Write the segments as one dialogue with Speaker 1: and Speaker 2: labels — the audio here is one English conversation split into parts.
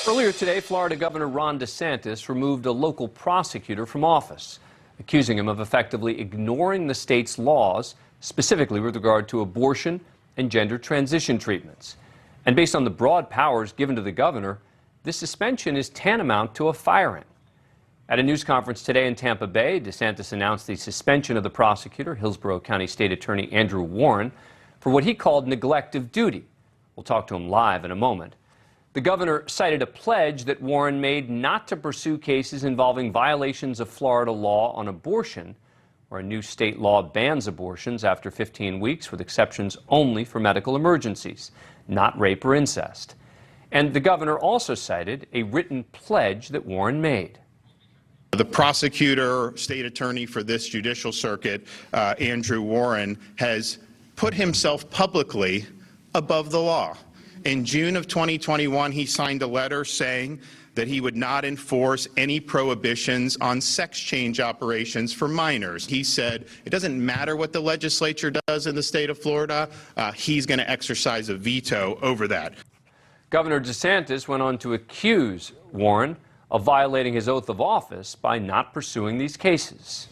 Speaker 1: Earlier today, Florida Governor Ron DeSantis removed a local prosecutor from office, accusing him of effectively ignoring the state's laws, specifically with regard to abortion and gender transition treatments. And based on the broad powers given to the governor, this suspension is tantamount to a firing. At a news conference today in Tampa Bay, DeSantis announced the suspension of the prosecutor, Hillsborough County State Attorney Andrew Warren, for what he called neglect of duty. We'll talk to him live in a moment. The governor cited a pledge that Warren made not to pursue cases involving violations of Florida law on abortion, where a new state law bans abortions after 15 weeks with exceptions only for medical emergencies, not rape or incest. And the governor also cited a written pledge that Warren made.
Speaker 2: The prosecutor, state attorney for this judicial circuit, Andrew Warren, has put himself publicly above the law. In June of 2021, he signed a letter saying that he would not enforce any prohibitions on sex change operations for minors. He said it doesn't matter what the legislature does in the state of Florida, he's going to exercise a veto over that.
Speaker 1: Governor DeSantis went on to accuse Warren of violating his oath of office by not pursuing these cases.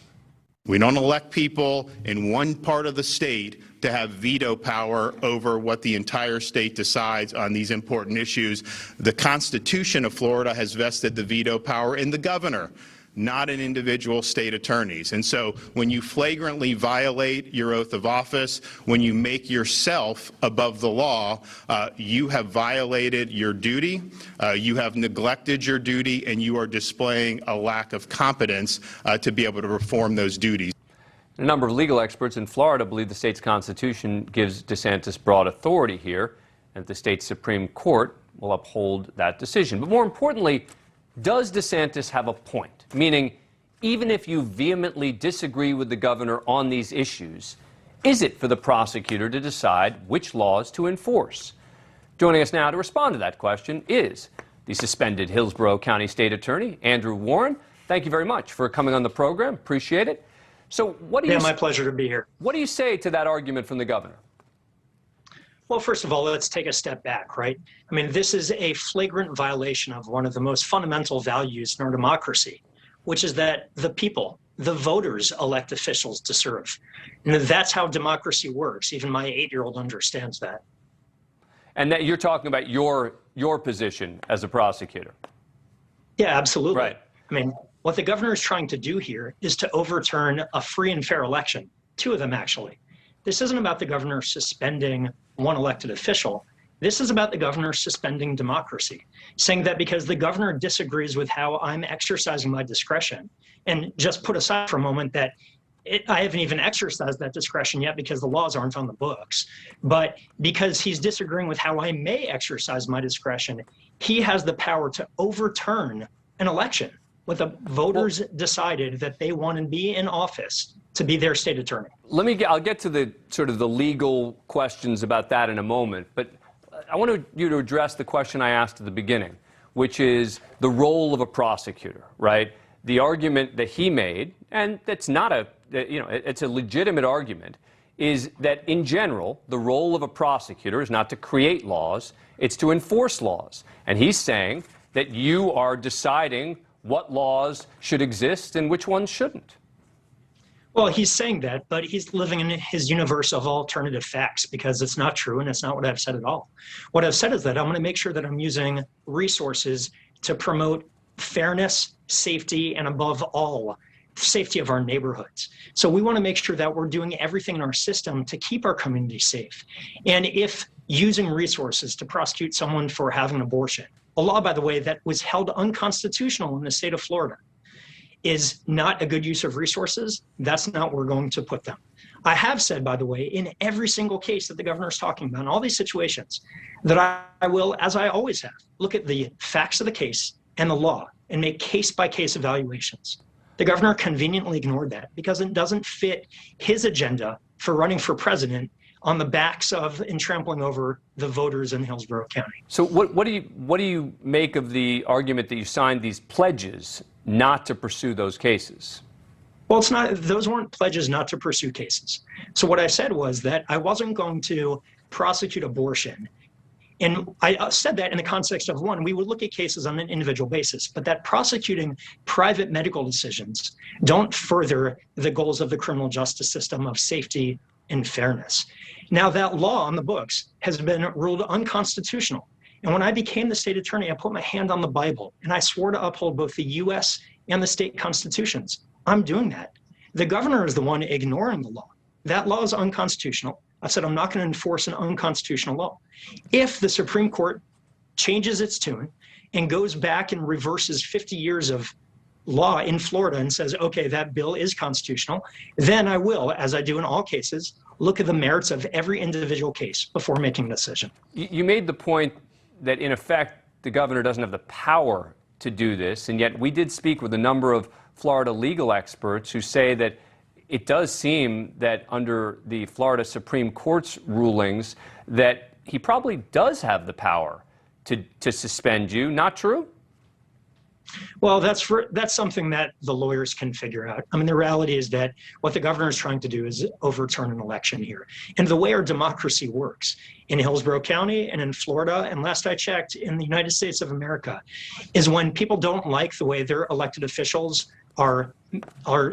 Speaker 2: We don't elect people in one part of the state to have veto power over what the entire state decides on these important issues. The Constitution of Florida has vested the veto power in the governor, not in individual state attorneys. And so when you flagrantly violate your oath of office, when you make yourself above the law, you have violated your duty, you have neglected your duty, and you are displaying a lack of competence to be able to perform those duties.
Speaker 1: A number of legal experts in Florida believe the state's constitution gives DeSantis broad authority here, and the state's Supreme Court will uphold that decision. But more importantly, does DeSantis have a point? Meaning, even if you vehemently disagree with the governor on these issues, is it for the prosecutor to decide which laws to enforce? Joining us now to respond to that question is the suspended Hillsborough County State Attorney, Andrew Warren. Thank you very much for coming on the program. Appreciate it. So what do you...
Speaker 3: Yeah, my pleasure to be here.
Speaker 1: What do you say to that argument from the governor?
Speaker 3: Well, first of all, let's take a step back, right? I mean, this is a flagrant violation of one of the most fundamental values in our democracy, which is that the people, the voters, elect officials to serve. And that's how democracy works. Even my 8-year-old understands that.
Speaker 1: And that you're talking about your position as a prosecutor.
Speaker 3: Yeah, absolutely.
Speaker 1: Right.
Speaker 3: I mean, what the governor is trying to do here is to overturn a free and fair election, 2 of them actually. This isn't about the governor suspending one elected official. This is about the governor suspending democracy, saying that because the governor disagrees with how I'm exercising my discretion, and just put aside for a moment that I haven't even exercised that discretion yet because the laws aren't on the books, but because he's disagreeing with how I may exercise my discretion, he has the power to overturn an election when the voters decided that they want to be in office to be their state attorney.
Speaker 1: I'll get to the sort of the legal questions about that in a moment, but I want you to address the question I asked at the beginning, which is the role of a prosecutor, right? The argument that he made, and that's not it's a legitimate argument, is that in general, the role of a prosecutor is not to create laws, it's to enforce laws. And he's saying that you are deciding what laws should exist and which ones shouldn't.
Speaker 3: Well, he's saying that, but he's living in his universe of alternative facts because it's not true and it's not what I've said at all. What I've said is that I'm going to make sure that I'm using resources to promote fairness, safety, and above all, safety of our neighborhoods. So we want to make sure that we're doing everything in our system to keep our community safe. And if using resources to prosecute someone for having an abortion, a law, by the way, that was held unconstitutional in the state of Florida, is not a good use of resources, that's not where we're going to put them. I have said, by the way, in every single case that the governor is talking about, in all these situations, that I will, as I always have, look at the facts of the case and the law and make case-by-case evaluations. The governor conveniently ignored that because it doesn't fit his agenda for running for president on the backs of and trampling over the voters in Hillsborough County.
Speaker 1: So what do you make of the argument that you signed these pledges not to pursue those cases?
Speaker 3: Well, it's not; those weren't pledges not to pursue cases. So what I said was that I wasn't going to prosecute abortion And I said that in the context of, one, we would look at cases on an individual basis, but that prosecuting private medical decisions don't further the goals of the criminal justice system of safety and fairness. Now, that law on the books has been ruled unconstitutional. And when I became the state attorney, I put my hand on the Bible and I swore to uphold both the US and the state constitutions. I'm doing that. The governor is the one ignoring the law. That law is unconstitutional. I said, I'm not going to enforce an unconstitutional law. If the Supreme Court changes its tune and goes back and reverses 50 years of law in Florida and says, okay, that bill is constitutional, then I will, as I do in all cases, look at the merits of every individual case before making a decision.
Speaker 1: You made the point that, in effect, the governor doesn't have the power to do this, and yet we did speak with a number of Florida legal experts who say that it does seem that under the Florida Supreme Court's rulings that he probably does have the power to suspend you. Not true?
Speaker 3: Well, that's something that the lawyers can figure out. I mean, the reality is that what the governor is trying to do is overturn an election here. And the way our democracy works in Hillsborough County and in Florida, and last I checked, in the United States of America, is when people don't like the way their elected officials are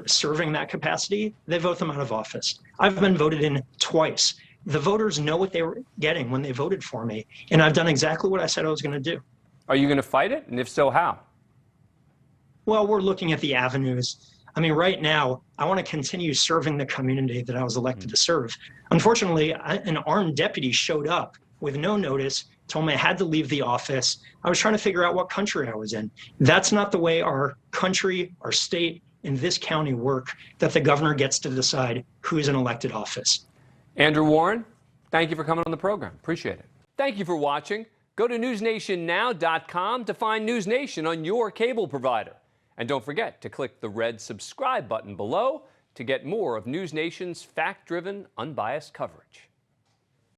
Speaker 3: serving that capacity, they vote them out of office. I've been voted in twice. The voters know what they were getting when they voted for me, and I've done exactly what I said I was going to do.
Speaker 1: Are you going to fight it? And if so, how?
Speaker 3: Well, we're looking at the avenues. I mean, right now, I want to continue serving the community that I was elected to serve. Unfortunately, an armed deputy showed up with no notice, told me I had to leave the office. I was trying to figure out what country I was in. That's not the way our country, our state, and this county work, that the governor gets to decide who's in elected office.
Speaker 1: Andrew Warren, thank you for coming on the program. Appreciate it. Thank you for watching. Go to newsnationnow.com to find NewsNation on your cable provider. And don't forget to click the red subscribe button below to get more of NewsNation's fact-driven, unbiased coverage.